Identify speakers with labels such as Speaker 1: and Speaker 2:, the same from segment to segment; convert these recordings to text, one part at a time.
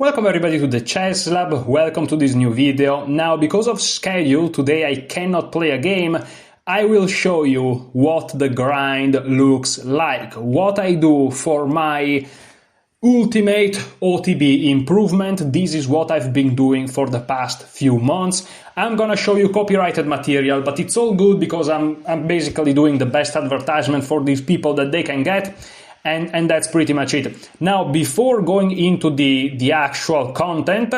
Speaker 1: Welcome everybody to the Chess Lab, welcome to this new video. Now, because of schedule, today I cannot play a game. I will show you what the grind looks like, what I do for my ultimate OTB improvement. This is what I've been doing for the past few months. I'm gonna show you copyrighted material, but it's all good because I'm basically doing the best advertisement for these people that they can get. And that's pretty much it. Now, before going into the actual content,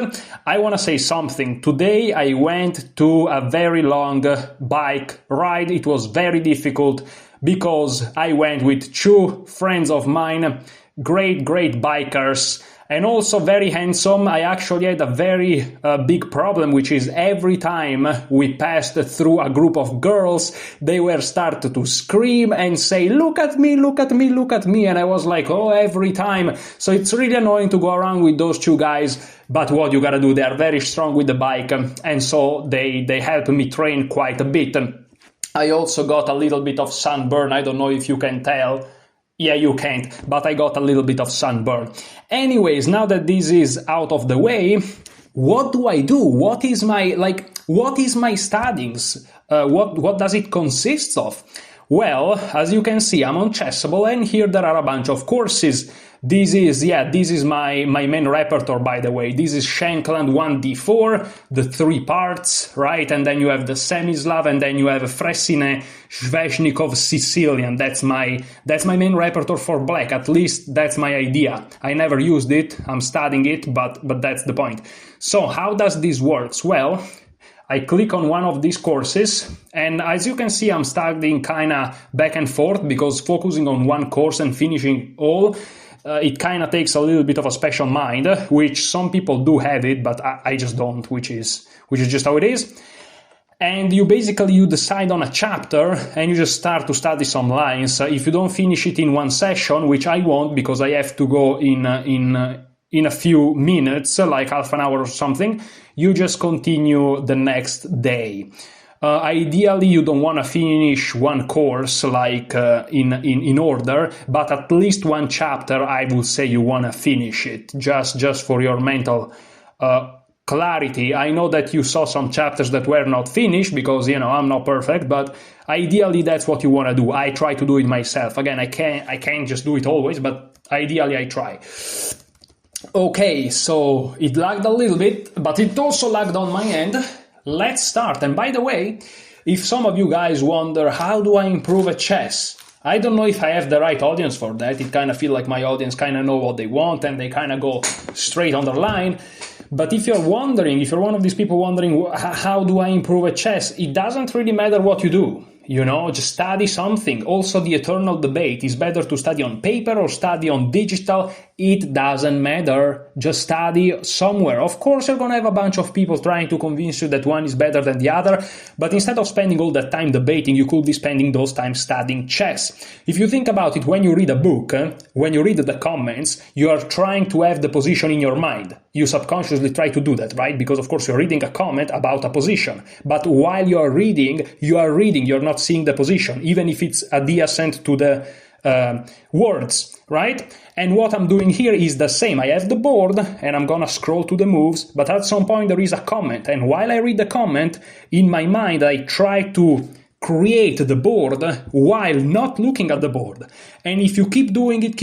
Speaker 1: I want to say something. Today I went to a very long bike ride. It was very difficult because I went with two friends of mine, great bikers, and also very handsome. I actually had a very big problem, which is every time we passed through a group of girls, they were started to scream and say, "Look at me, look at me, look at me." And I was like, oh, every time. So it's really annoying to go around with those two guys. But what you gotta do, they are very strong with the bike. And so they helped me train quite a bit. I also got a little bit of sunburn. I don't know if you can tell. Yeah, you can't, but I got a little bit of sunburn. Anyways, now that this is out of the way, what do I do? What is my studyings? What does it consist of? Well, as you can see, I'm on Chessable, and here there are a bunch of courses. This is my main repertoire, by the way. This is Shankland 1d4, the 3 parts, right? And then you have the Semislav, and then you have Fressine, Sveshnikov, Sicilian. That's my main repertoire for black. At least that's my idea. I never used it. I'm studying it, but that's the point. So how does this work? Well, I click on one of these courses, and as you can see, I'm studying kind of back and forth because focusing on one course and finishing all, it kind of takes a little bit of a special mind, which some people do have it, but I just don't, which is just how it is. And you decide on a chapter and you just start to study some lines. If you don't finish it in one session, which I won't because I have to go in a few minutes, like half an hour or something, you just continue the next day. Ideally, you don't want to finish one course like in order, but at least one chapter, I would say you want to finish it, just for your mental clarity. I know that you saw some chapters that were not finished because, I'm not perfect, but ideally that's what you want to do. I try to do it myself. Again, I can't just do it always, but ideally I try. Okay, so it lagged a little bit, but it also lagged on my end. Let's start. And by the way, if some of you guys wonder, how do I improve at chess? I don't know if I have the right audience for that. It kind of feels like my audience kind of know what they want and they kind of go straight on the line. But if you're one of these people wondering, how do I improve at chess? It doesn't really matter what you do. Just study something. Also, the eternal debate, is better to study on paper or study on digital? It doesn't matter. Just study somewhere. Of course, you're going to have a bunch of people trying to convince you that one is better than the other, but instead of spending all that time debating, you could be spending those time studying chess. If you think about it, when you read a book, when you read the comments, you are trying to have the position in your mind. You subconsciously try to do that, right? Because, of course, you're reading a comment about a position. But while you're reading, you're not seeing the position, even if it's adjacent to the words, right? And what I'm doing here is the same. I have the board, and I'm gonna scroll to the moves, but at some point there is a comment. And while I read the comment, in my mind, I try to create the board while not looking at the board. And if you keep doing it,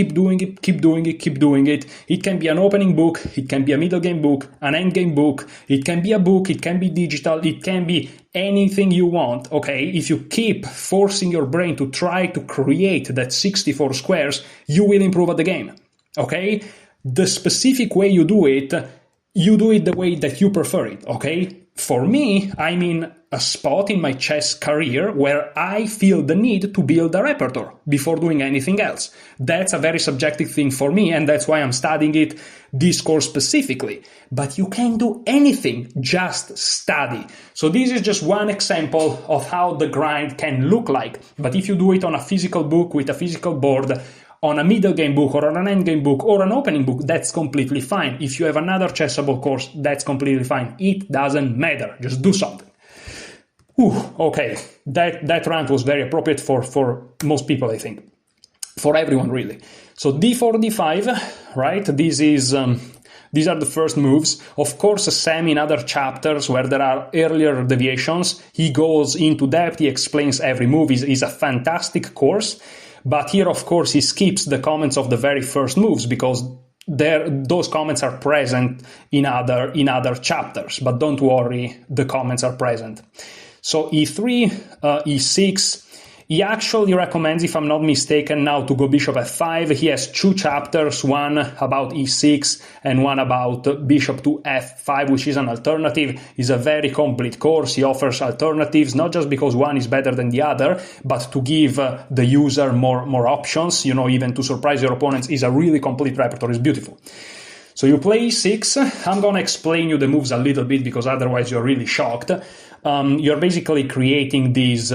Speaker 1: it can be an opening book, it can be a middle game book, an end game book, it can be a book, it can be digital, it can be anything you want, okay? If you keep forcing your brain to try to create that 64 squares, you will improve at the game, okay? The specific way you do it the way that you prefer it, okay? For me, I'm in a spot in my chess career where I feel the need to build a repertoire before doing anything else. That's a very subjective thing for me, and that's why I'm studying this course specifically. But you can't do anything, just study. So this is just one example of how the grind can look like. But if you do it on a physical book with a physical board, on a middle game book or on an end game book or an opening book, that's completely fine. If you have another Chessable course, that's completely fine. It doesn't matter. Just do something. Okay, that rant was very appropriate for most people, I think. For everyone, really. So d4, d5, right? This is These are the first moves. Of course, Sam in other chapters where there are earlier deviations, he goes into depth, he explains every move. It's a fantastic course. But here, of course, he skips the comments of the very first moves because those comments are present in other chapters. But don't worry, the comments are present. So e3, e6. He actually recommends, if I'm not mistaken, now to go bishop f5. He has two chapters, one about e6 and one about bishop to f5, which is an alternative. It's a very complete course. He offers alternatives, not just because one is better than the other, but to give the user more options, even to surprise your opponents. Is a really complete repertoire. It's beautiful. So you play e6. I'm going to explain you the moves a little bit because otherwise you're really shocked. You're basically creating this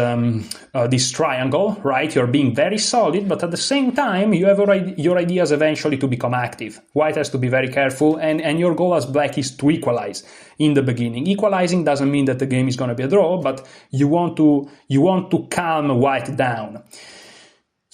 Speaker 1: triangle, right? You're being very solid, but at the same time, you have your ideas eventually to become active. White has to be very careful, and your goal as black is to equalize in the beginning. Equalizing doesn't mean that the game is going to be a draw, but you want to calm white down.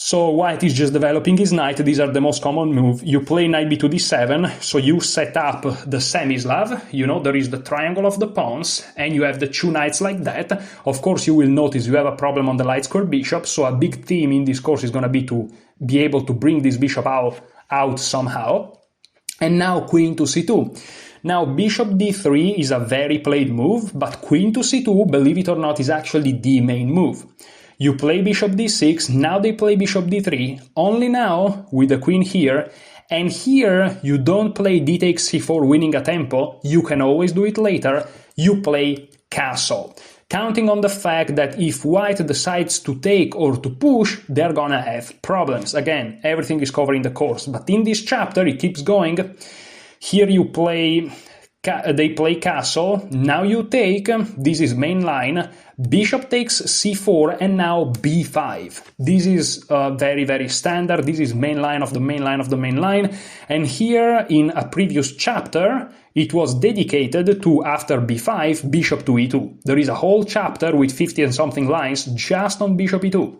Speaker 1: So white is just developing his knight. These are the most common move. You play knight b2 d7, so you set up the semi-Slav. There is the triangle of the pawns, and you have the two knights like that. Of course, you will notice you have a problem on the light square bishop, so a big theme in this course is going to be to be able to bring this bishop out somehow. And now queen to c2. Now, bishop d3 is a very played move, but queen to c2, believe it or not, is actually the main move. You play bishop d6, now they play bishop d3, only now with the queen here, and here you don't play d takes c4 winning a tempo, you can always do it later, you play castle. Counting on the fact that if white decides to take or to push, they're gonna have problems. Again, everything is covered in the course, but in this chapter it keeps going. Here they play castle, now you take, this is main line, bishop takes c4 and now b5. This is very, very standard, this is main line of the main line of the main line, and here in a previous chapter it was dedicated to, after b5, bishop to e2. There is a whole chapter with 50 and something lines just on bishop e2.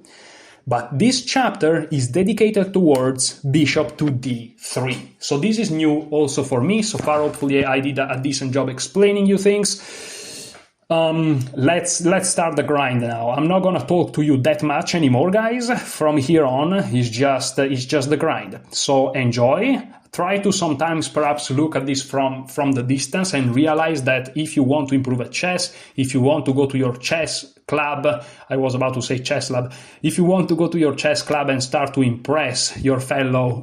Speaker 1: But this chapter is dedicated towards bishop to d3. So this is new also for me. So far, hopefully I did a decent job explaining you things. Let's start the grind now. I'm not gonna talk to you that much anymore, guys. From here on, it's just the grind. So enjoy. Try to sometimes perhaps look at this from the distance and realize that if you want to improve at chess, if you want to go to your chess club, I was about to say chess lab, if you want to go to your chess club and start to impress your fellow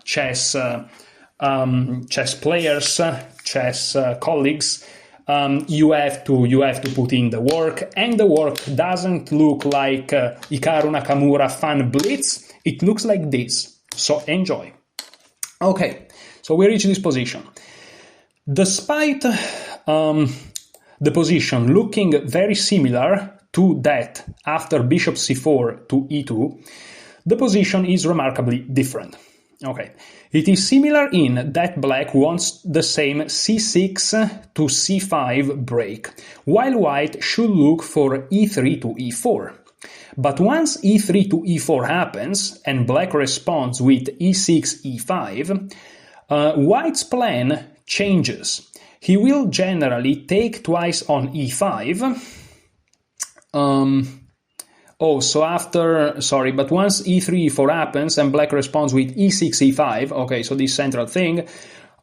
Speaker 1: chess players, chess colleagues, you have to put in the work, and the work doesn't look like Hikaru Nakamura Fan Blitz, it looks like this, so enjoy. Okay, so we reach this position. Despite the position looking very similar to that after bishop c4 to e2, the position is remarkably different. Okay, it is similar in that black wants the same c6 to c5 break, while white should look for e3 to e4. But once e3 to e4 happens, and black responds with e6, e5, white's plan changes. He will generally take twice on e5. But once e3, e4 happens, and black responds with e6, e5, okay, so this central thing,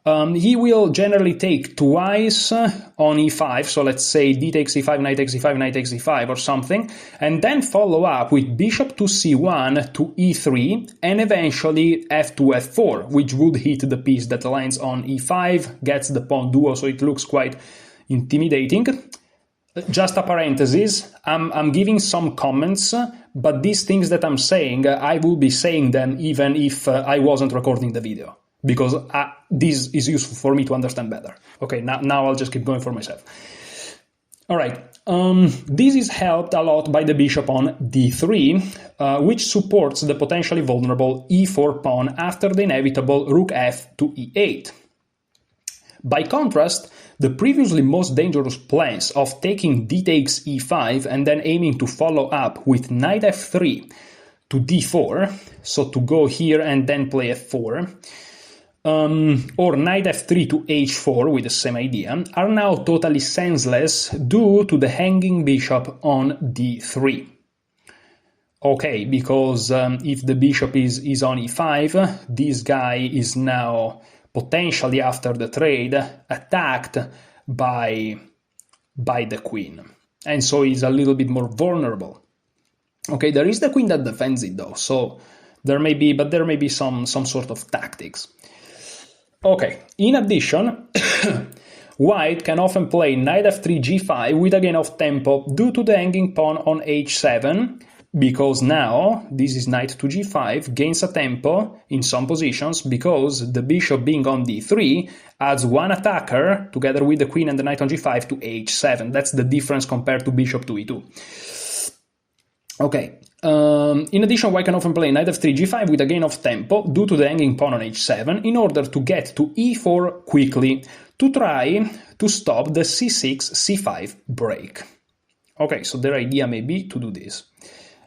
Speaker 1: he will generally take twice on e5, so let's say d takes e5, knight takes e5, knight takes e5 or something, and then follow up with bishop to c1 to e3, and eventually f2, f4, which would hit the piece that lands on e5, gets the pawn duo, so it looks quite intimidating. Just a parenthesis, I'm giving some comments, but these things that I'm saying, I will be saying them even if I wasn't recording the video, because this is useful for me to understand better. Okay, now I'll just keep going for myself. All right, this is helped a lot by the bishop on d3, which supports the potentially vulnerable e4 pawn after the inevitable rook f to e8. By contrast, the previously most dangerous plans of taking d takes e5 and then aiming to follow up with knight f3 to d4, so to go here and then play f4, or knight f3 to h4 with the same idea, are now totally senseless due to the hanging bishop on d3. Okay, because if the bishop is on e5, this guy is now potentially, after the trade, attacked by the queen, and so he's a little bit more vulnerable. Okay, there is the queen that defends it though, so there may be some sort of tactics. Okay, in addition, white can often play knight f3 g5 with a gain of tempo due to the hanging pawn on h7, because now this is knight to g5 gains a tempo in some positions because the bishop being on d3 adds one attacker together with the queen and the knight on g5 to h7. That's the difference compared to bishop to e2. Okay, in addition, white can often play knight f3 g5 with a gain of tempo due to the hanging pawn on h7 in order to get to e4 quickly to try to stop the c6 c5 break. Okay, so their idea may be to do this.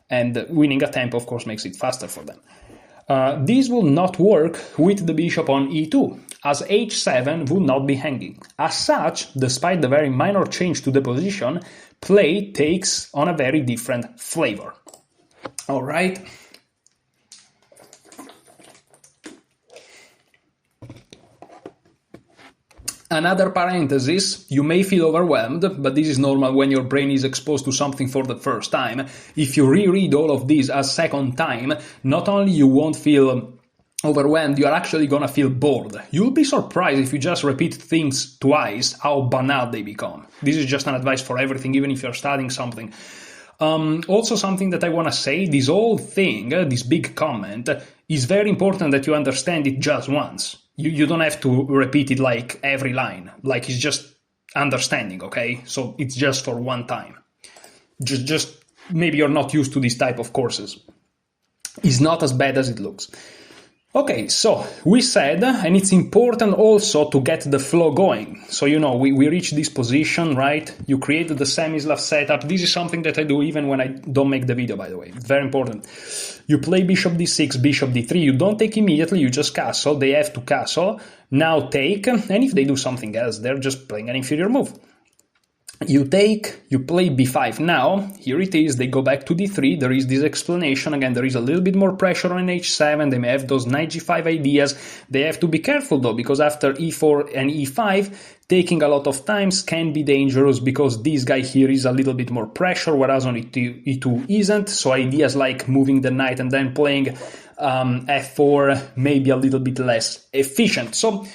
Speaker 1: And winning a tempo, of course, makes it faster for them. This will not work with the bishop on e2, as h7 would not be hanging. As such, despite the very minor change to the position, play takes on a very different flavor. All right. Another parenthesis, you may feel overwhelmed, but this is normal when your brain is exposed to something for the first time. If you reread all of this a second time, not only you won't feel overwhelmed, you're actually gonna feel bored. You'll be surprised if you just repeat things twice, how banal they become. This is just an advice for everything, even if you're studying something. Also something that I want to say, this whole thing, this big comment, is very important that you understand it just once. You don't have to repeat it like every line, like it's just understanding, okay? So it's just for one time. Just maybe you're not used to this type of courses. It's not as bad as it looks. Okay, so we said, and it's important also to get the flow going. So, you know, we reach this position, right? You created the Semislav setup. This is something that I do even when I don't make the video, by the way. Very important. You play bishop d6, bishop d3. You don't take immediately, you just castle. They have to castle. Now take, and if they do something else, they're just playing an inferior move. You take, you play b5. Now, here it is, they go back to d3, there is this explanation, again, there is a little bit more pressure on h7, they may have those knight g5 ideas, they have to be careful though, because after e4 and e5, taking a lot of times can be dangerous, because this guy here is a little bit more pressure, whereas on e2 isn't, so ideas like moving the knight and then playing f4 may be a little bit less efficient. So,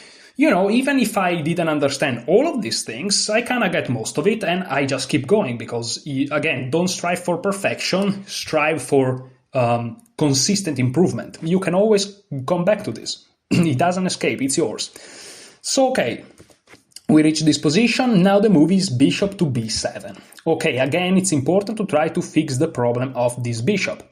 Speaker 1: you know, even if I didn't understand all of these things, I kind of get most of it, and I just keep going because, again, don't strive for perfection, strive for consistent improvement. You can always come back to this. It doesn't escape, it's yours. So, okay, we reach this position, now the move is bishop to b7. Okay, again, it's important to try to fix the problem of this bishop.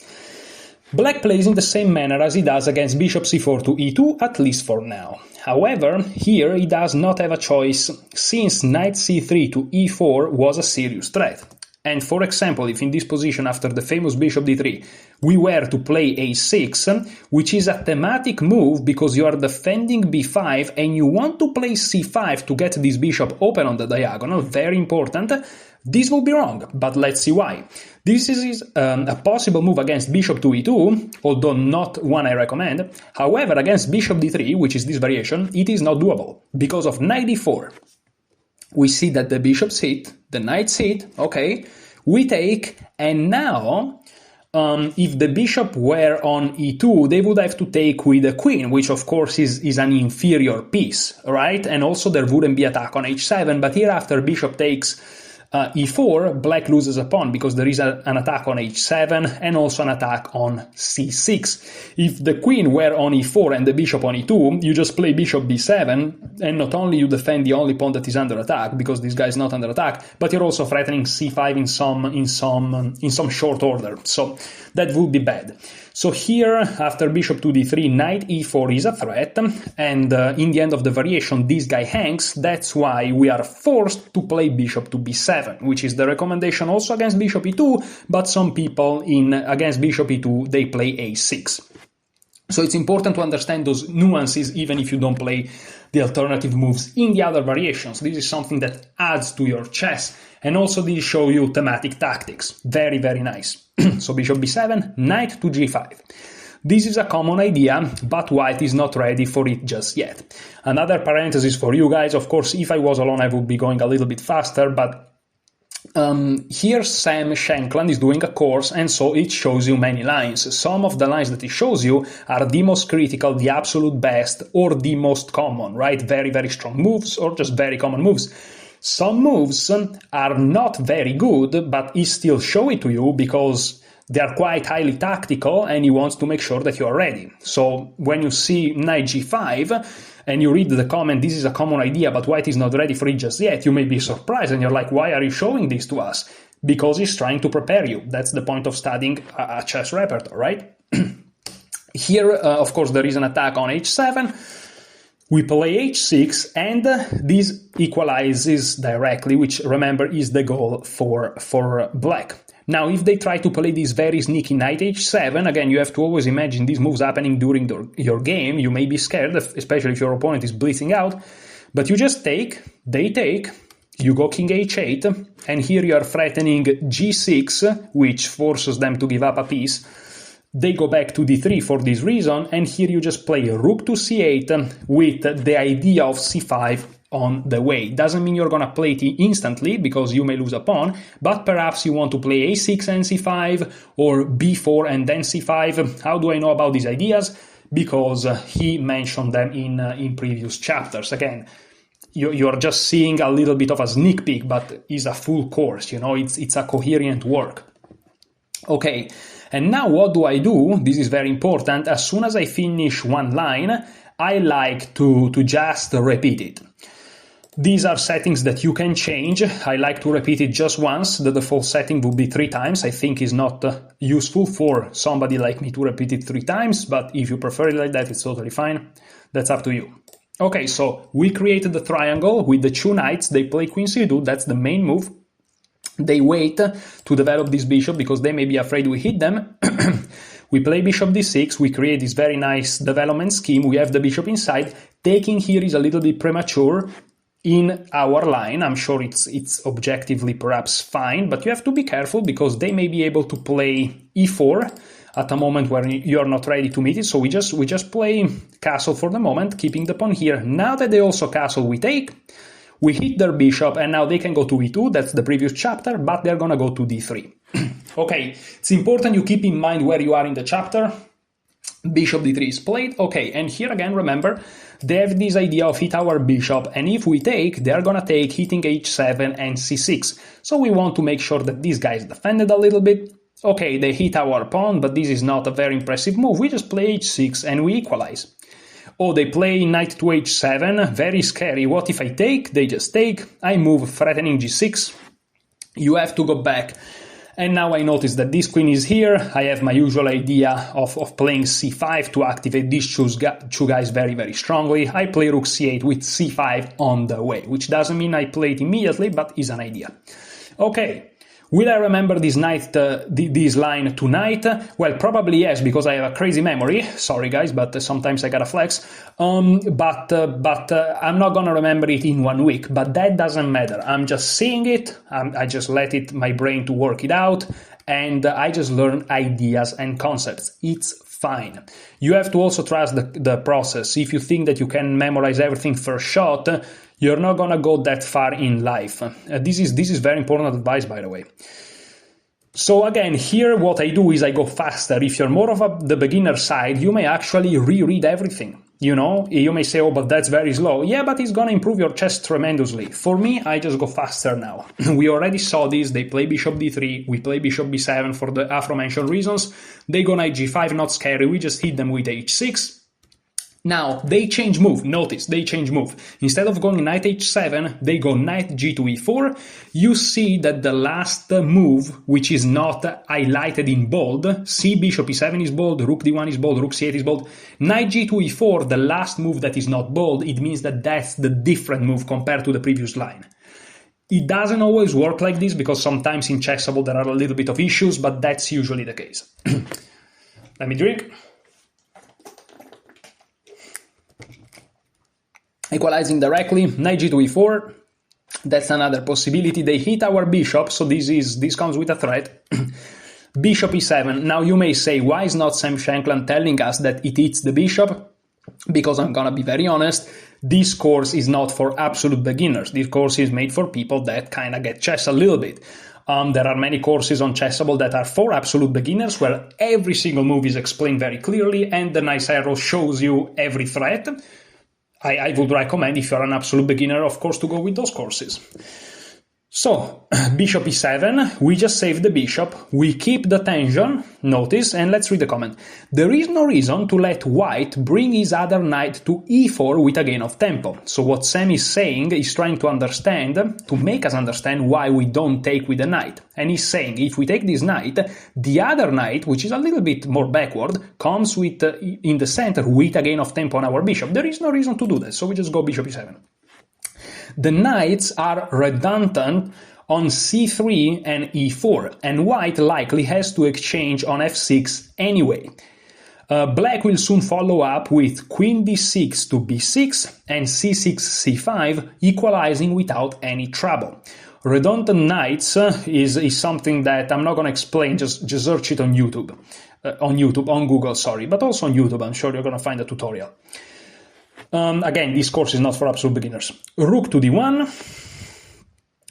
Speaker 1: Black plays in the same manner as he does against bishop c4 to e2, at least for now. However, here he does not have a choice, since knight c3 to e4 was a serious threat. And for example, if in this position after the famous bishop d3 we were to play a6, which is a thematic move because you are defending b5 and you want to play c5 to get this bishop open on the diagonal, very important, this will be wrong, but let's see why. This is a possible move against bishop to e2, although not one I recommend. However, against bishop d3, which is this variation, it is not doable because of knight d4. We see that the bishops hit, the knights hit, okay, we take, and now, if the bishop were on e2, they would have to take with the queen, which of course is an inferior piece, right? And also there wouldn't be attack on h7, but here after bishop takes e4, black loses a pawn because there is an attack on h7 and also an attack on c6. If the queen were on e4 and the bishop on e2, you just play bishop b7, and not only you defend the only pawn that is under attack because this guy is not under attack, but you're also threatening c5 in some short order. So that would be bad. So here, after bishop to d3, knight e4 is a threat, and in the end of the variation, this guy hangs. That's why we are forced to play bishop to b7, which is the recommendation also against bishop e2, but some people against bishop e2, they play a6. So it's important to understand those nuances even if you don't play the alternative moves in the other variations. This is something that adds to your chess, and also these show you thematic tactics. Very, very nice. So bishop b7, knight to g5. This is a common idea, but white is not ready for it just yet. Another parenthesis for you guys, of course, if I was alone I would be going a little bit faster, but here Sam Shankland is doing a course, and so it shows you many lines. Some of the lines that it shows you are the most critical, the absolute best, or the most common, right? Very, very strong moves, or just very common moves. Some moves are not very good, but he still show it to you because they are quite highly tactical and he wants to make sure that you are ready. So when you see knight g5 and you read the comment, this is a common idea, but white is not ready for it just yet, you may be surprised and you're like, why are you showing this to us? Because he's trying to prepare you. That's the point of studying a chess repertoire, right? Here, of course, there is an attack on h7. We play h6, and this equalizes directly, which, remember, is the goal for black. Now, if they try to play this very sneaky knight h7, again, you have to always imagine these moves happening during your game. You may be scared, especially if your opponent is blitzing out, but you just take, they take, you go king h8, and here you are threatening g6, which forces them to give up a piece. They go back to d3 for this reason, and here you just play rook to c8 with the idea of c5 on the way. Doesn't mean you're gonna play it instantly, because you may lose a pawn, but perhaps you want to play a6 and c5, or b4 and then c5. How do I know about these ideas? Because he mentioned them in previous chapters. Again, you're just seeing a little bit of a sneak peek, but it's a full course, you know, it's a coherent work. Okay, and now what do I do? This is very important. As soon as I finish one line, I like to just repeat it. These are settings that you can change. I like to repeat it just once. The default setting would be 3 times. I think is not useful for somebody like me to repeat it 3 times, but if you prefer it like that, it's totally fine. That's up to you. Okay, so we created the triangle with the 2 knights. They play queen c2. That's the main move. They wait to develop this bishop because they may be afraid we hit them. We play bishop d6, we create this very nice development scheme, we have the bishop inside. Taking here is a little bit premature in our line. I'm sure it's objectively perhaps fine, but you have to be careful because they may be able to play e4 at a moment where you're not ready to meet it. So we just play castle for the moment, keeping the pawn here. Now that they also castle, we take. We hit their bishop, and now they can go to e2, that's the previous chapter, but they're gonna go to d3. Okay, it's important you keep in mind where you are in the chapter. Bishop d3 is played, okay, and here again, remember, they have this idea of hit our bishop, and if we take, they're gonna take hitting h7 and c6. So we want to make sure that these guys defended a little bit. Okay, they hit our pawn, but this is not a very impressive move. We just play h6 and we equalize. Oh, they play knight to h7, very scary. What if I take? They just take. I move, threatening g6. You have to go back. And now I notice that this queen is here. I have my usual idea of playing c5 to activate these two guys very, very strongly. I play rook c8 with c5 on the way, which doesn't mean I play it immediately, but is an idea. Okay. Will I remember this line tonight? Well, probably yes, because I have a crazy memory. Sorry, guys, but sometimes I gotta flex. But I'm not gonna remember it in 1 week. But that doesn't matter. I'm just seeing it. I just let my brain to work it out, and I just learn ideas and concepts. It's fine. You have to also trust the process. If you think that you can memorize everything first shot, you're not gonna go that far in life. This is very important advice, by the way. So again, here what I do is I go faster. If you're more of the beginner side, you may actually reread everything. You know, you may say, oh, but that's very slow. Yeah, but it's gonna improve your chess tremendously. For me, I just go faster now. We already saw this. They play bishop d3. We play bishop b7 for the aforementioned reasons. They go knight g5, not scary. We just hit them with h6. Now, they change move. Notice, they change move. Instead of going knight h7, they go knight g to e4. You see that the last move, which is not highlighted in bold, see bishop e7 is bold, rook d1 is bold, rook c8 is bold. Knight g to e4, the last move that is not bold, it means that that's the different move compared to the previous line. It doesn't always work like this because sometimes in Chessable there are a little bit of issues, but that's usually the case. Let me drink. Equalizing directly, knight g to e4. That's another possibility. They hit our bishop, so this comes with a threat. Bishop e7. Now you may say, why is not Sam Shankland telling us that it hits the bishop? Because I'm gonna be very honest, this course is not for absolute beginners. This course is made for people that kind of get chess a little bit. There are many courses on Chessable that are for absolute beginners, where every single move is explained very clearly and the nice arrow shows you every threat. I would recommend, if you're an absolute beginner, of course, to go with those courses. So, bishop e7, we just save the bishop, we keep the tension, notice, and let's read the comment. There is no reason to let white bring his other knight to e4 with a gain of tempo. So what Sam is saying is trying to understand, to make us understand why we don't take with the knight. And he's saying, if we take this knight, the other knight, which is a little bit more backward, comes with in the center with a gain of tempo on our bishop. There is no reason to do that, so we just go bishop e7. The knights are redundant on c3 and e4, and white likely has to exchange on f6 anyway. Black will soon follow up with queen d6 to b6 and c6 c5, equalizing without any trouble. Redundant knights is something that I'm not going to explain, just search it on YouTube. On Google, sorry, but also on YouTube. I'm sure you're going to find a tutorial. Again, this course is not for absolute beginners. Rook to d1.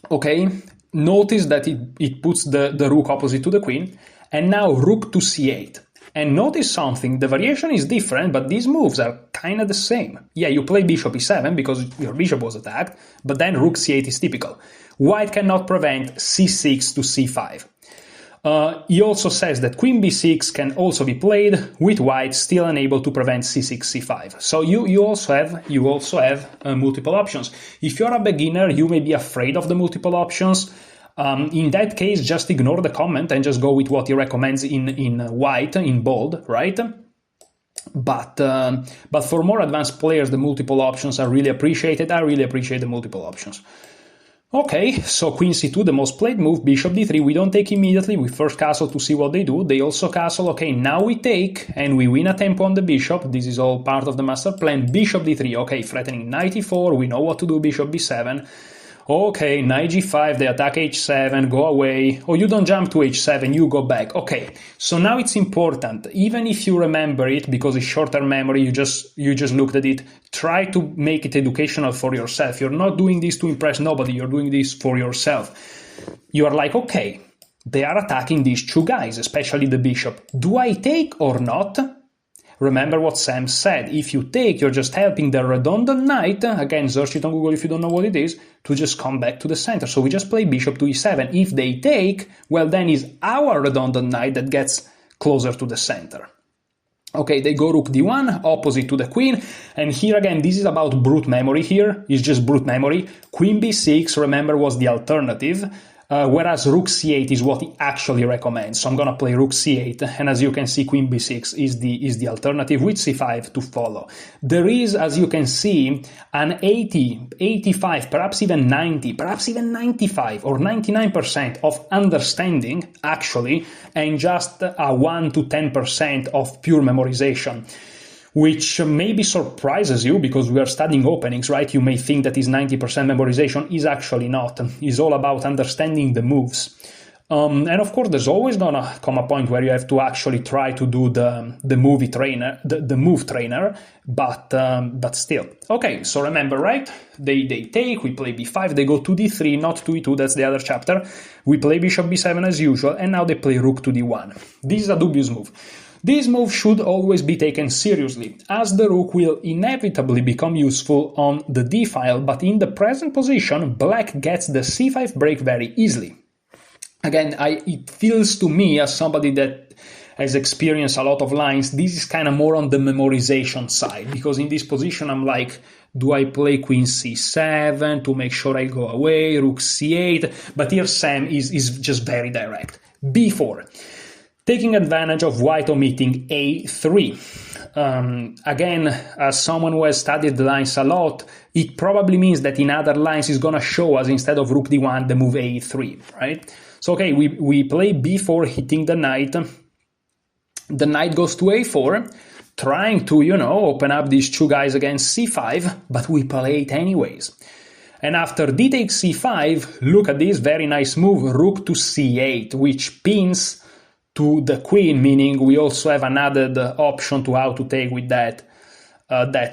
Speaker 1: Okay, notice that it puts the rook opposite to the queen. And now rook to c8. And notice something, the variation is different, but these moves are kind of the same. Yeah, you play bishop e7 because your bishop was attacked, but then rook c8 is typical. White cannot prevent c6 to c5. He also says that queen b6 can also be played, with white still unable to prevent c6, c5. So you also have multiple options. If you're a beginner, you may be afraid of the multiple options. In that case, just ignore the comment and just go with what he recommends in white, in bold, right? But for more advanced players, the multiple options are really appreciated. I really appreciate the multiple options. Okay, so queen c2, the most played move, bishop d3, we don't take immediately, we first castle to see what they do, they also castle, okay, now we take, and we win a tempo on the bishop, this is all part of the master plan, bishop d3, okay, threatening knight e4, we know what to do, bishop b7, okay, knight g5, they attack h7, go away, oh, you don't jump to h7, you go back, okay, so now it's important, even if you remember it, because it's short-term memory, you just looked at it, try to make it educational for yourself, you're not doing this to impress nobody, you're doing this for yourself, you are like, okay, they are attacking these two guys, especially the bishop, do I take or not? Remember what Sam said, if you take, you're just helping the redundant knight, again, search it on Google if you don't know what it is, to just come back to the center. So we just play bishop to e7. If they take, well, then it's our redundant knight that gets closer to the center. Okay, they go rook d1, opposite to the queen, and here again, this is about brute memory here, it's just brute memory. Queen b6, remember, was the alternative. Whereas rook c8 is what he actually recommends. So I'm going to play rook c8, and as you can see, queen b6 is the alternative with c5 to follow. There is, as you can see, an 80, 85, perhaps even 90, perhaps even 95 or 99% of understanding, actually, and just a 1 to 10% of pure memorization. Which maybe surprises you because we are studying openings, right? You may think that is 90% memorization, is actually not. It's all about understanding the moves. And of course, there's always gonna come a point where you have to actually try to do the move trainer, but still. Okay, so remember, right? They take, we play b5, they go to d3, not to e2, that's the other chapter. We play bishop b7 as usual, and now they play rook to d1. This is a dubious move. This move should always be taken seriously, as the rook will inevitably become useful on the d-file, but in the present position, black gets the c5 break very easily. Again, it feels to me, as somebody that has experienced a lot of lines, this is kind of more on the memorization side, because in this position I'm like, do I play queen c7 to make sure I go away, rook c8, but here Sam is just very direct. b4. Taking advantage of white omitting a3. Again, as someone who has studied the lines a lot, it probably means that in other lines it's going to show us, instead of rook d1, the move a3, right? So, okay, we play b4, hitting the knight. The knight goes to a4. trying to, open up these two guys against c5, but we play it anyways. And after d takes c5, look at this very nice move, rook to c8, which pins to the queen, meaning we also have an added option to how to take with that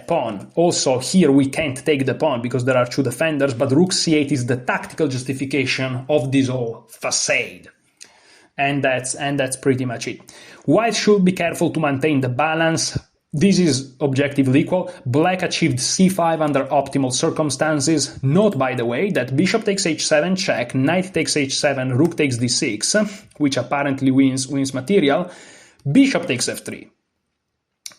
Speaker 1: pawn. Also, here we can't take the pawn because there are two defenders, but rook c8 is the tactical justification of this whole facade. And that's pretty much it. White should be careful to maintain the balance. This is objectively equal. Black achieved c5 under optimal circumstances. Note, by the way, that bishop takes h7 check, knight takes h7, rook takes d6, which apparently wins material. Bishop takes f3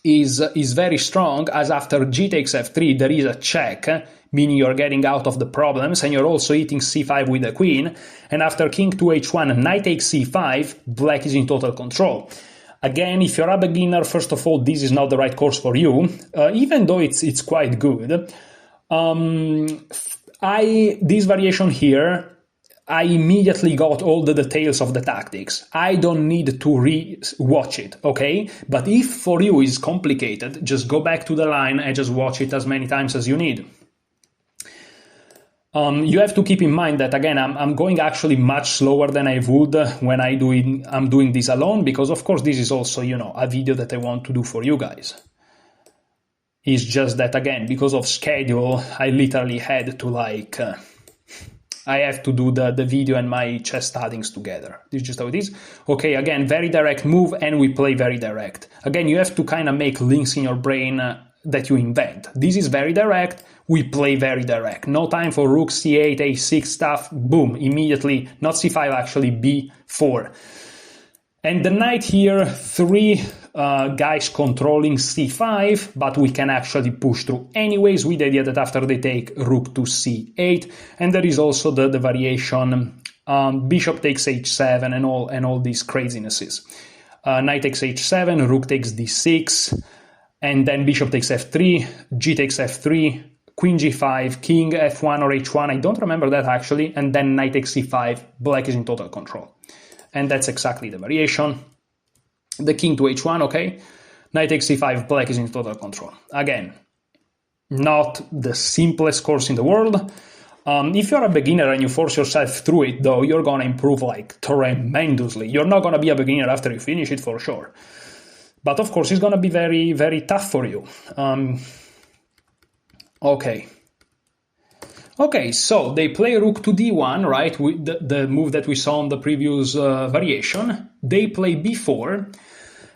Speaker 1: is very strong, as after g takes f3 there is a check, meaning you're getting out of the problems, and you're also eating c5 with the queen. And after king to h1, knight takes c5, black is in total control. Again, if you're a beginner, first of all, this is not the right course for you, even though it's quite good. This variation here, I immediately got all the details of the tactics. I don't need to re-watch it, okay? But if for you it's complicated, just go back to the line and just watch it as many times as you need. You have to keep in mind that, again, I'm going actually much slower than I would when I'm doing this alone, because of course this is also, a video that I want to do for you guys. It's just that, again, because of schedule, I literally had to I have to do the video and my chess studies together. This is just how it is. Okay, again, very direct move, and we play very direct. Again, you have to kind of make links in your brain that you invent. This is very direct, we play very direct. No time for rook c8, a6 stuff, boom, immediately, not c5 actually, b4. And the knight here, three guys controlling c5, but we can actually push through anyways with the idea that after they take rook to c8, and there is also the variation bishop takes h7 and all these crazinesses. Knight takes h7, rook takes d6, and then bishop takes f3, g takes f3, queen g5, king f1 or h1, I don't remember that actually, and then knight takes c5, black is in total control. And that's exactly the variation. The king to h1, okay, knight takes c5, black is in total control. Again, not the simplest course in the world. If you're a beginner and you force yourself through it, though, you're going to improve tremendously. You're not going to be a beginner after you finish it for sure. But of course, it's going to be very, very tough for you. Okay, so they play rook to d1, right? With the move that we saw on the previous variation. They play b4.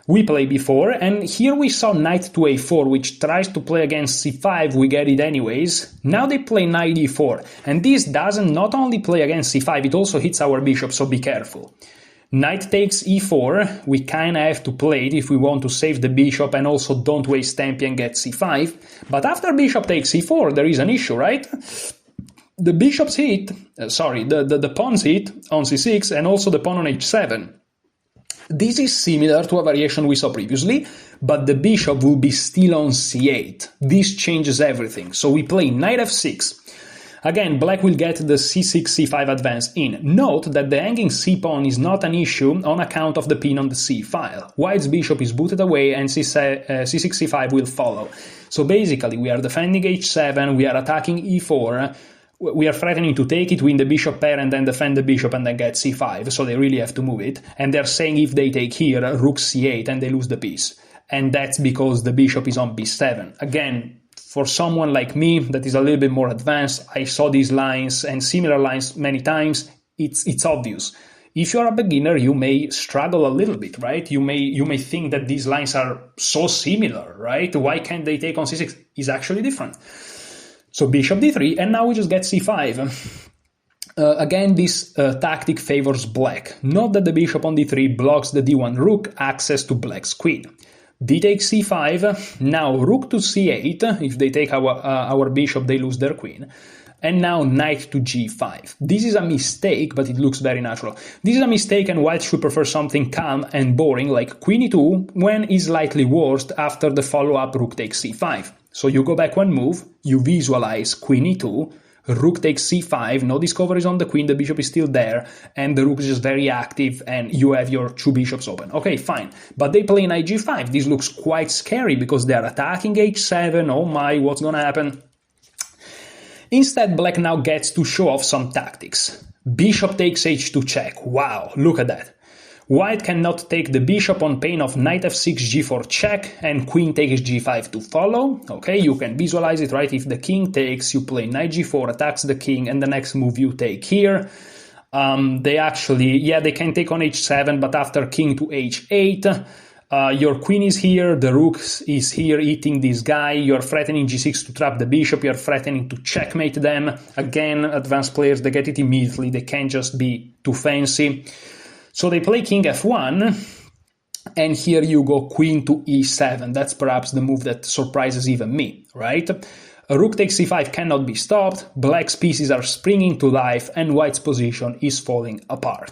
Speaker 1: We play b4. And here we saw knight to a4, which tries to play against c5. We get it anyways. Now they play knight e4. And this doesn't not only play against c5, it also hits our bishop, so be careful. Knight takes e4, we kind of have to play it if we want to save the bishop and also don't waste tempi and get c5. But after bishop takes e4, there is an issue, right? The bishop's hit, the pawn's hit on c6 and also the pawn on h7. This is similar to a variation we saw previously, but the bishop will be still on c8. This changes everything. So we play knight f6. Again, black will get the c6, c5 advance in. Note that the hanging c-pawn is not an issue on account of the pin on the c-file. White's bishop is booted away and c6, c5 will follow. So basically, we are defending h7, we are attacking e4, we are threatening to take it, win the bishop pair, and then defend the bishop and then get c5, so they really have to move it. And they're saying if they take here, rook c8, and they lose the piece. And that's because the bishop is on b7. Again, for someone like me that is a little bit more advanced, I saw these lines and similar lines many times, it's obvious. If you're a beginner, you may struggle a little bit, right? You may think that these lines are so similar, right? Why can't they take on c6? It's actually different. So bishop d3, and now we just get c5. Again, this tactic favors black. Note that the bishop on d3 blocks the d1 rook access to black's queen. D takes c5, now rook to c8, if they take our bishop they lose their queen, and now knight to g5. This is a mistake, but it looks very natural. This is a mistake and white should prefer something calm and boring like queen e2 when is slightly worse after the follow-up rook takes c5. So you go back one move, you visualize queen e2, rook takes c5, no discoveries on the queen, the bishop is still there, and the rook is just very active, and you have your two bishops open. Okay, fine. But they play knight g5. This looks quite scary because they are attacking h7. Oh my, what's gonna happen? Instead, black now gets to show off some tactics. Bishop takes h2 check. Wow, look at that. White cannot take the bishop on pain of knight f6, g4 check, and queen takes g5 to follow. Okay, you can visualize it, right? If the king takes, you play knight g4, attacks the king, and the next move you take here. They actually, yeah, they can take on h7, but after king to h8, your queen is here, the rook is here eating this guy, you're threatening g6 to trap the bishop, you're threatening to checkmate them. Again, advanced players, they get it immediately, they can't just be too fancy. So they play king f1, and here you go queen to e7. That's perhaps the move that surprises even me, right? A rook takes c5 cannot be stopped, black's pieces are springing to life, and white's position is falling apart.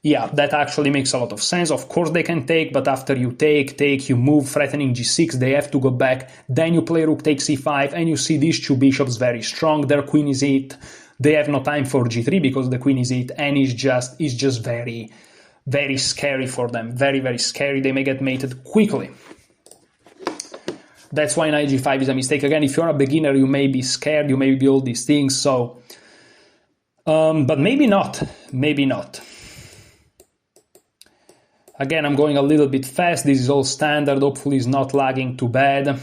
Speaker 1: Yeah, that actually makes a lot of sense. Of course they can take, but after you take, you move, threatening g6, they have to go back, then you play rook takes c5, and you see these two bishops very strong, their queen is hit, they have no time for g3 because the queen is hit, and it's just very, very scary for them, very, very scary. They may get mated quickly. That's why knight g5 is a mistake. Again, if you're a beginner, you may be scared, you may be all these things, so... but maybe not, maybe not. Again, I'm going a little bit fast, this is all standard, hopefully it's not lagging too bad.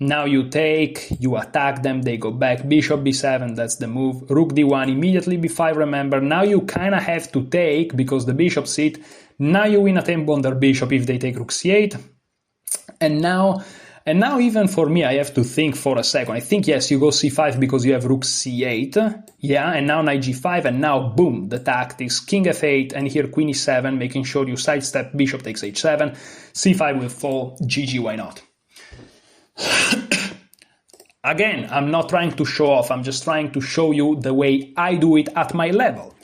Speaker 1: Now you take, you attack them, they go back, bishop b7, that's the move, rook d1, immediately b5, remember, now you kinda have to take, because the bishop's hit, now you win a tempo on their bishop if they take rook c8, and now even for me, I have to think for a second, I think yes, you go c5 because you have rook c8, yeah, and now knight g5, and now boom, the tactics, king f8, and here queen e7, making sure you sidestep, bishop takes h7, c5 will fall, GG, why not? Again, I'm not trying to show off, I'm just trying to show you the way I do it at my level.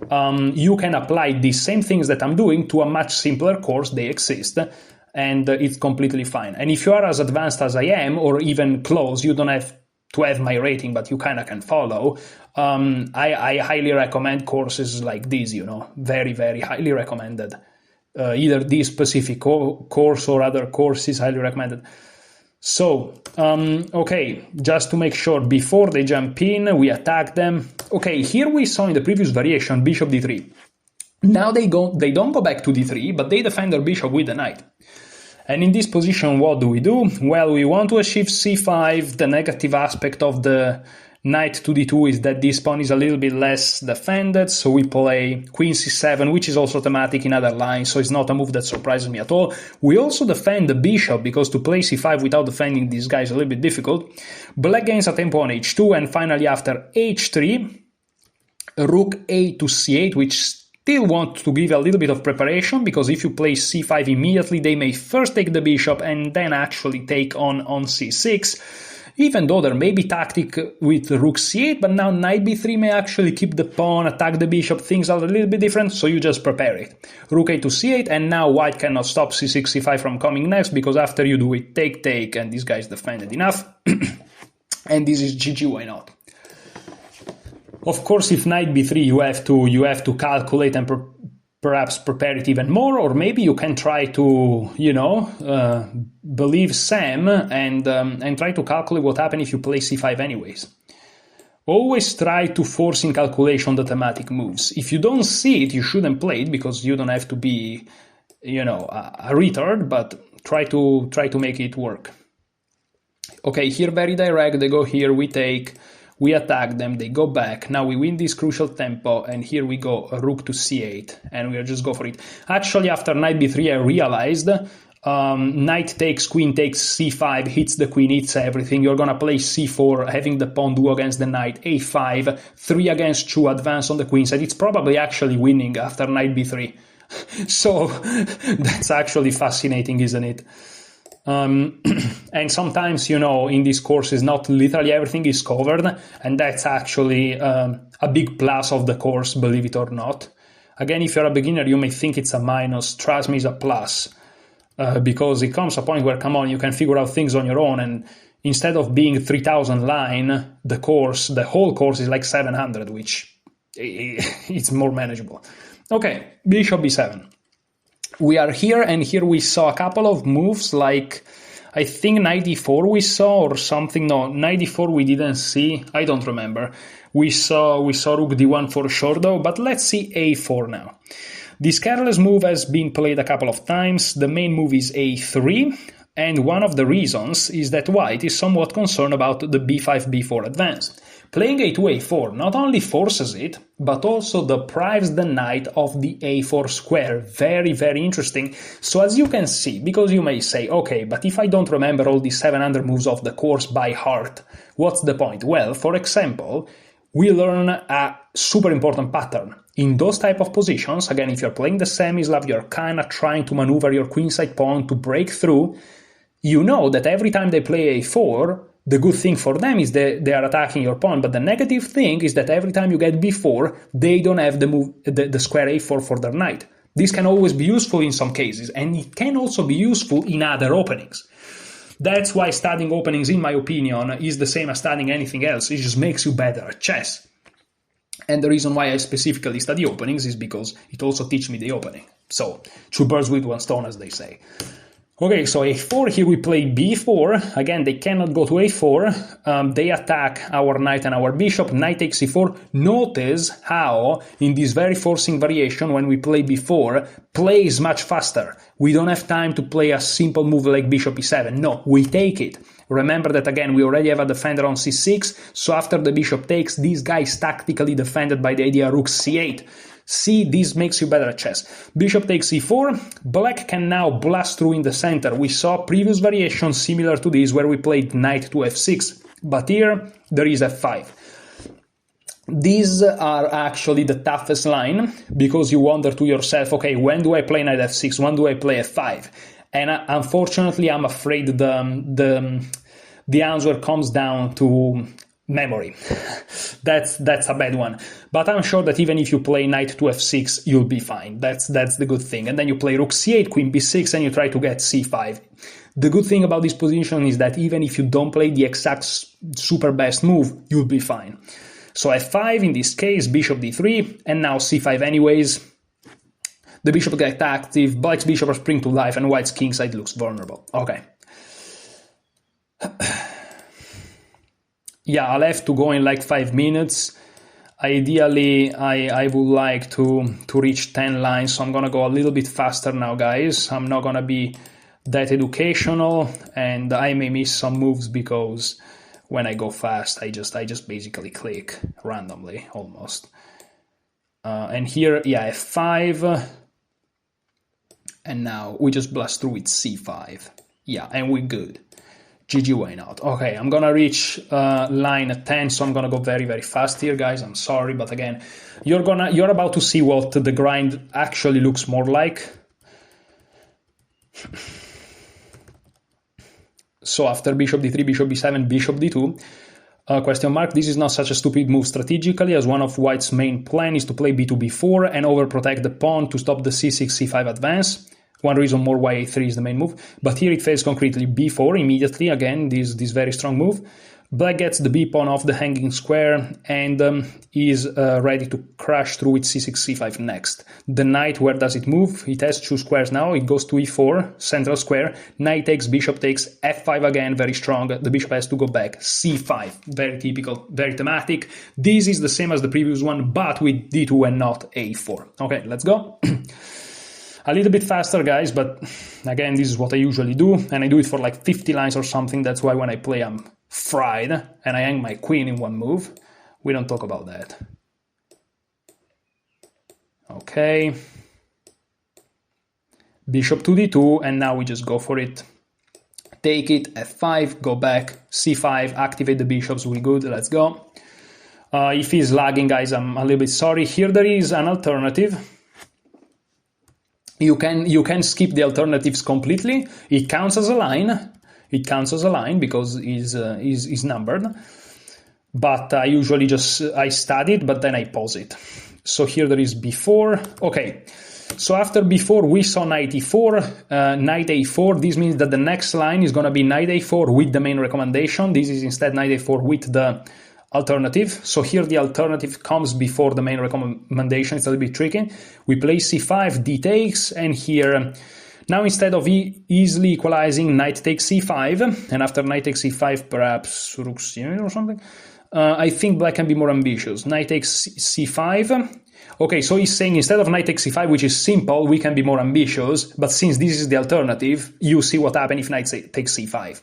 Speaker 1: You can apply these same things that I'm doing to a much simpler course, they exist, and it's completely fine. And if you are as advanced as I am, or even close, you don't have to have my rating, but you kind of can follow. I highly recommend courses like this, you know, very, very highly recommended. Either this specific course or other courses, highly recommended. So, okay, just to make sure, before they jump in, we attack them. Okay, here we saw in the previous variation, bishop d3. Now they don't go back to d3, but they defend their bishop with the knight. And in this position, what do? Well, we want to achieve c5. The negative aspect of the knight to d2 is that this pawn is a little bit less defended, so we play queen c7, which is also thematic in other lines, so it's not a move that surprises me at all. We also defend the bishop, because to play c5 without defending this guy is a little bit difficult. Black gains a tempo on h2, and finally after h3, rook a to c8, which still want to give a little bit of preparation, because if you play c5 immediately, they may first take the bishop and then actually take on c6. Even though there may be tactic with rook c8, but now knight b3 may actually keep the pawn, attack the bishop, things are a little bit different, so you just prepare it. Rook a to c8, and now white cannot stop c6, c5 from coming next, because after you do it, take, and this guy is defended enough. And this is GG, why not? Of course, if knight b3, you have to calculate and perhaps prepare it even more, or maybe you can try to, believe Sam and try to calculate what happens if you play c5 anyways. Always try to force in calculation the thematic moves. If you don't see it, you shouldn't play it, because you don't have to be, a retard, but try to make it work. Okay, here very direct, they go here, we take, we attack them, they go back, now we win this crucial tempo, and here we go, a rook to c8, and we'll just go for it. Actually, after knight b3, I realized, knight takes, queen takes, c5, hits the queen, hits everything, you're gonna play c4, having the pawn duo against the knight, a5, 3 against 2, advance on the queen side, it's probably actually winning after knight b3. So, that's actually fascinating, isn't it? And sometimes, in these courses, not literally everything is covered, and that's actually a big plus of the course, believe it or not. Again, if you're a beginner, you may think it's a minus. Trust me, it's a plus, because it comes a point where, come on, you can figure out things on your own, and instead of being 3000 line, the whole course is like 700, which it's more manageable. Okay, bishop b7. We are here, and here we saw a couple of moves, like I think knight d4 we saw, or something. No, knight d4 we didn't see. I don't remember. We saw rook d1 for sure though, but let's see a4 now. This careless move has been played a couple of times. The main move is a3, and one of the reasons is that white is somewhat concerned about the b5, b4 advance. Playing a2, a4 not only forces it, but also deprives the knight of the a4 square. Very, very interesting. So as you can see, because you may say, okay, but if I don't remember all these 700 moves of the course by heart, what's the point? Well, for example, we learn a super important pattern. In those type of positions, again, if you're playing the semi-Slav, you're kind of trying to maneuver your queenside pawn to break through, you know that every time they play a4, the good thing for them is that they are attacking your pawn, but the negative thing is that every time you get b4, they don't have the square a4 for their knight. This can always be useful in some cases, and it can also be useful in other openings. That's why studying openings, in my opinion, is the same as studying anything else. It just makes you better at chess. And the reason why I specifically study openings is because it also teaches me the opening. So, two birds with one stone, as they say. Okay, so a4, here we play b4. Again, they cannot go to a4. They attack our knight and our bishop. Knight takes e4. Notice how, in this very forcing variation, when we play b4, play is much faster. We don't have time to play a simple move like bishop e7. No, we take it. Remember that, again, we already have a defender on c6, so after the bishop takes, this guy is tactically defended by the idea rook c8. See, this makes you better at chess. Bishop takes e4. Black can now blast through in the center. We saw previous variations similar to this where we played knight to f6. But here, there is f5. These are actually the toughest line, because you wonder to yourself, okay, when do I play knight f6? When do I play f5? And unfortunately, I'm afraid the answer comes down to memory. That's a bad one. But I'm sure that even if you play knight to f6, you'll be fine. That's the good thing. And then you play rook c8, queen b6, and you try to get c5. The good thing about this position is that even if you don't play the exact super best move, you'll be fine. So f5, in this case, bishop d3, and now c5 anyways. The bishop gets active, black's bishop springs to life, and white's kingside looks vulnerable. Okay. Yeah, I'll have to go in like 5 minutes. Ideally, I would like to reach 10 lines, so I'm gonna go a little bit faster now, guys. I'm not gonna be that educational, and I may miss some moves because when I go fast, I just basically click randomly, almost. And here, yeah, f5, and now we just blast through with c5. Yeah, and we're good. GG, why not? Okay, I'm gonna reach line 10, so I'm gonna go very, very fast here, guys. I'm sorry, but again, you're about to see what the grind actually looks more like. So after bishop d3, bishop b7, bishop d2, question mark, this is not such a stupid move strategically, as one of white's main plan is to play b2, b4 and overprotect the pawn to stop the c6, c5 advance. One reason more why a3 is the main move, but here it fails concretely. b4 immediately, again, this very strong move. Black gets the b-pawn off the hanging square and is ready to crash through with c6, c5 next. The knight, where does it move? It has 2 squares now. It goes to e4, central square. Knight takes, bishop takes, f5 again, very strong. The bishop has to go back, c5. Very typical, very thematic. This is the same as the previous one, but with d2 and not a4. Okay, let's go. A little bit faster, guys, but again, this is what I usually do, and I do it for like 50 lines or something. That's why when I play, I'm fried, and I hang my queen in one move. We don't talk about that. Okay. Bishop to d2, and now we just go for it. Take it, f5, go back, c5, activate the bishops, we're good, let's go. If he's lagging, guys, I'm a little bit sorry. Here there is an alternative. You can skip the alternatives completely. It counts as a line. It counts as a line because is numbered. But I usually I study it, but then I pause it. So here there is b4. Okay, So after b4, we saw knight e4, knight a4. This means that the next line is going to be knight a4 with the main recommendation. This is instead knight a4 with the alternative. So here the alternative comes before the main recommendation. It's a little bit tricky. We play c5, d takes, and here now instead of easily equalizing, knight takes c5, and after knight takes c5, perhaps rook c8 or something. I think black can be more ambitious. Knight takes c5. Okay, so he's saying instead of knight takes c5, which is simple, we can be more ambitious, but since this is the alternative, you see what happens if knight takes c5.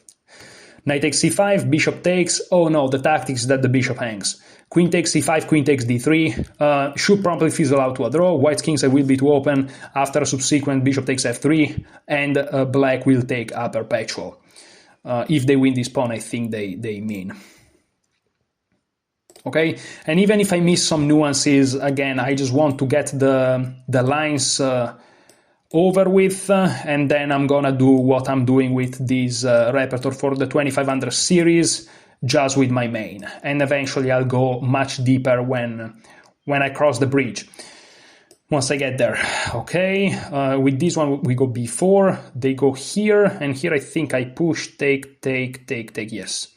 Speaker 1: Knight takes c5, bishop takes, oh no, the tactics is that the bishop hangs. Queen takes c5, queen takes d3, should promptly fizzle out to a draw, white's kingside will be too open, after a subsequent bishop takes f3, and black will take a perpetual. If they win this pawn, I think they mean. Okay, and even if I miss some nuances, again, I just want to get the lines over with, and then I'm gonna do what I'm doing with this repertoire for the 2500 series, just with my main, and eventually I'll go much deeper when I cross the bridge, once I get there. Okay, with this one we go b4, they go here, and here I think I push, take, yes.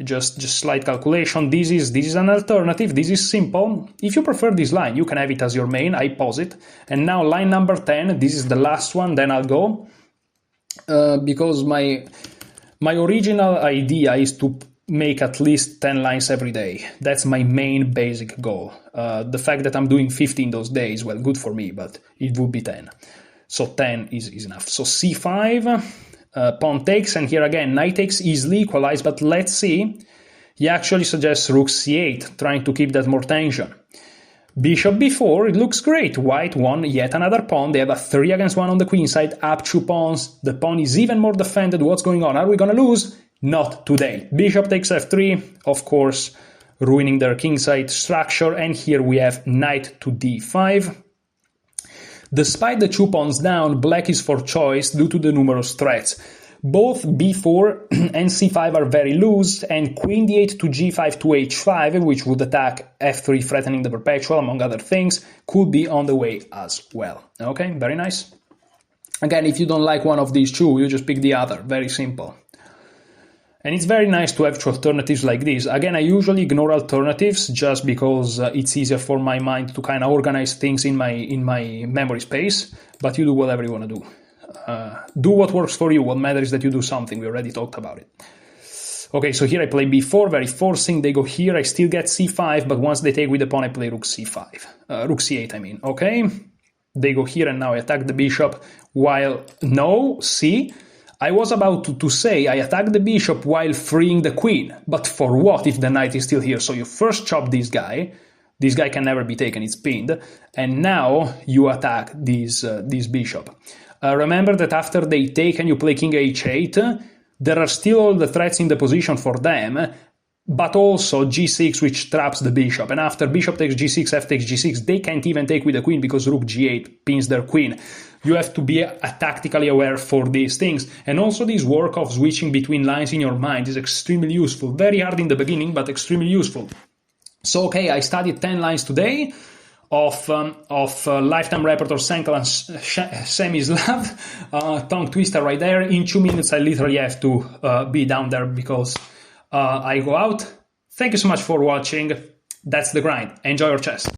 Speaker 1: Just slight calculation. This is an alternative. This is simple. If you prefer this line, you can have it as your main. I pause it. And now line number 10. This is the last one. Then I'll go because my original idea is to make at least 10 lines every day. That's my main basic goal. The fact that I'm doing 15 those days, well, good for me, but it would be 10. So 10 is enough. So c5. Pawn takes, and here again, knight takes easily equalized, but let's see. He actually suggests rook c8, trying to keep that more tension. Bishop b4, it looks great. White won yet another pawn. They have a 3 against 1 on the queen side, up 2 pawns. The pawn is even more defended. What's going on? Are we going to lose? Not today. Bishop takes f3, of course, ruining their kingside structure, and here we have knight to d5. Despite the 2 pawns down, black is for choice due to the numerous threats. Both b4 and c5 are very loose, and queen d8 to g5 to h5, which would attack f3, threatening the perpetual, among other things, could be on the way as well. Okay, very nice. Again, if you don't like one of these two, you just pick the other. Very simple. And it's very nice to have 2 alternatives like this. Again, I usually ignore alternatives just because it's easier for my mind to kind of organize things in my memory space, but you do whatever you want to do. Do what works for you. What matters is that you do something. We already talked about it. Okay, so here I play b4, very forcing. They go here. I still get c5, but once they take with the pawn, I play rook c5. Rook c8, I mean. Okay, they go here, and now I attack the bishop while... No, see... I was about to say I attack the bishop while freeing the queen, but for what if the knight is still here? So you first chop this guy can never be taken, it's pinned, and now you attack this bishop. Remember that after they take and you play king h8, there are still all the threats in the position for them, but also g6, which traps the bishop, and after bishop takes g6, f takes g6, they can't even take with the queen because rook g8 pins their queen. You have to be tactically aware for these things, and also this work of switching between lines in your mind is extremely useful. Very hard in the beginning, but extremely useful. So okay, I studied 10 lines today of Lifetime Repertoire Senkel and Semislav, tongue twister right there. In 2 minutes I literally have to be down there because I go out. Thank you so much for watching. That's the grind. Enjoy your chess.